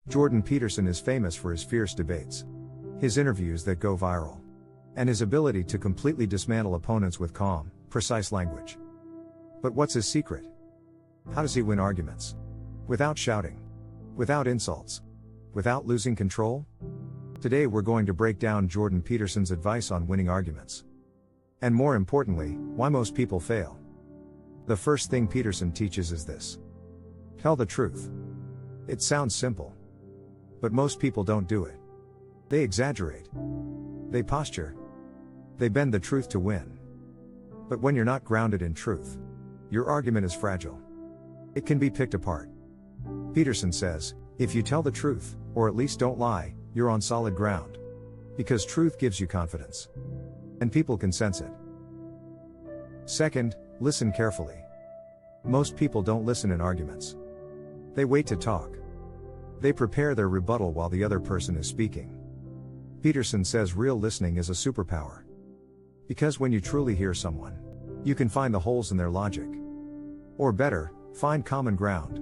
Jordan Peterson is famous for his fierce debates, his interviews that go viral, and his ability to completely dismantle opponents with calm, precise language. But what's his secret? How does he win arguments? Without shouting, without insults, without losing control? Today we're going to break down Jordan Peterson's advice on winning arguments. And more importantly, why most people fail. The first thing Peterson teaches is this: tell the truth. It sounds simple, but most people don't do it. They exaggerate. They posture. They bend the truth to win. But when you're not grounded in truth, your argument is fragile. It can be picked apart. Peterson says, if you tell the truth, or at least don't lie, you're on solid ground. Because truth gives you confidence. And people can sense it. Second, listen carefully. Most people don't listen in arguments. They wait to talk. They prepare their rebuttal while the other person is speaking. Peterson says real listening is a superpower. Because when you truly hear someone, you can find the holes in their logic. Or better, find common ground.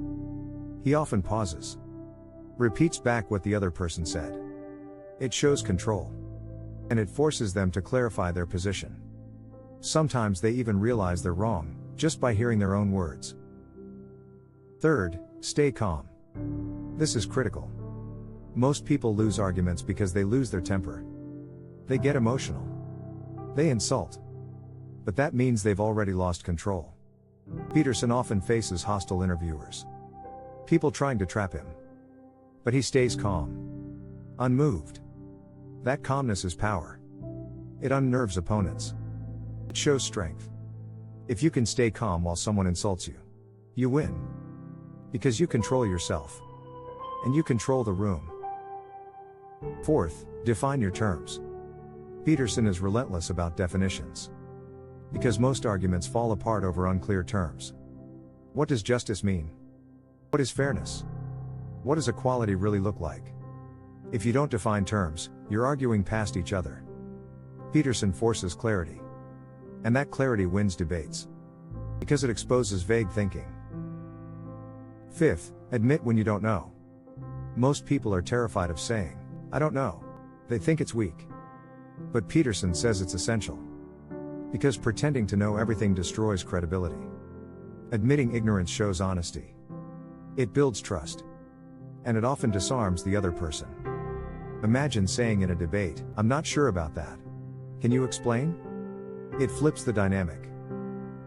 He often pauses. Repeats back what the other person said. It shows control. And it forces them to clarify their position. Sometimes they even realize they're wrong, just by hearing their own words. Third, stay calm. This is critical. Most people lose arguments because they lose their temper. They get emotional. They insult. But that means they've already lost control. Peterson often faces hostile interviewers. People trying to trap him. But he stays calm. Unmoved. That calmness is power. It unnerves opponents. It shows strength. If you can stay calm while someone insults you, you win. Because you control yourself. And you control the room. Fourth, define your terms. Peterson is relentless about definitions. Because most arguments fall apart over unclear terms. What does justice mean? What is fairness? What does equality really look like? If you don't define terms, you're arguing past each other. Peterson forces clarity. And that clarity wins debates. Because it exposes vague thinking. Fifth, admit when you don't know. Most people are terrified of saying, I don't know. They think it's weak. But Peterson says it's essential. Because pretending to know everything destroys credibility. Admitting ignorance shows honesty. It builds trust. And it often disarms the other person. Imagine saying in a debate, I'm not sure about that. Can you explain? It flips the dynamic.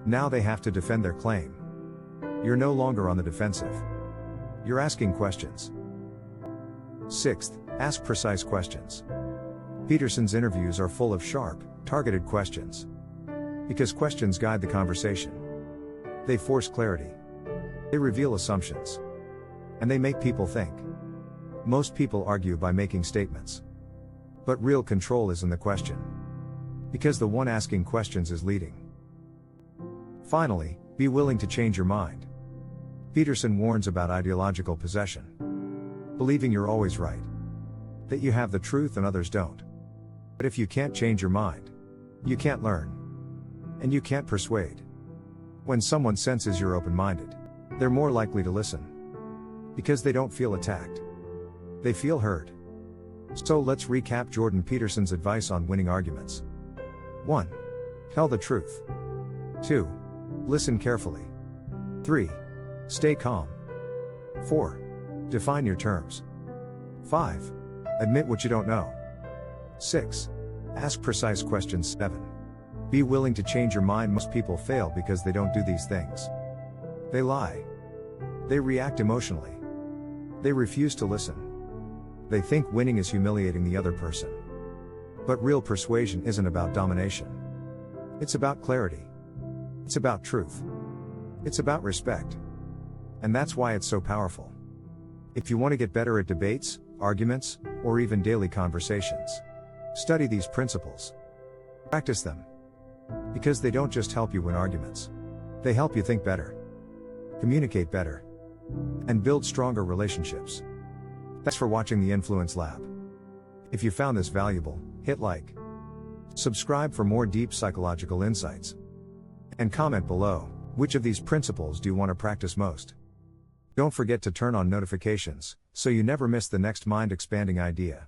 Now they have to defend their claim. You're no longer on the defensive. You're asking questions. Sixth, ask precise questions. Peterson's interviews are full of sharp, targeted questions. Because questions guide the conversation. They force clarity. They reveal assumptions. And they make people think. Most people argue by making statements. But real control is in the question. Because the one asking questions is leading. Finally, be willing to change your mind. Peterson warns about ideological possession. Believing you're always right. That you have the truth and others don't. But if you can't change your mind, you can't learn. And you can't persuade. When someone senses you're open-minded, they're more likely to listen. Because they don't feel attacked. They feel heard. So let's recap Jordan Peterson's advice on winning arguments. 1. Tell the truth. 2. Listen carefully. 3. Stay calm. 4. Define your terms. 5. Admit what you don't know. 6. Ask precise questions. 7. Be willing to change your mind. Most people fail because they don't do these things. They lie. They react emotionally. They refuse to listen. They think winning is humiliating the other person. But real persuasion isn't about domination. It's about clarity. It's about truth. It's about respect. And that's why it's so powerful. If you want to get better at debates, arguments, or even daily conversations, study these principles. Practice them. Because they don't just help you win arguments. They help you think better, communicate better, and build stronger relationships. Thanks for watching the Influence Lab. If you found this valuable, hit like. Subscribe for more deep psychological insights. And comment below, which of these principles do you want to practice most? Don't forget to turn on notifications, so you never miss the next mind expanding idea.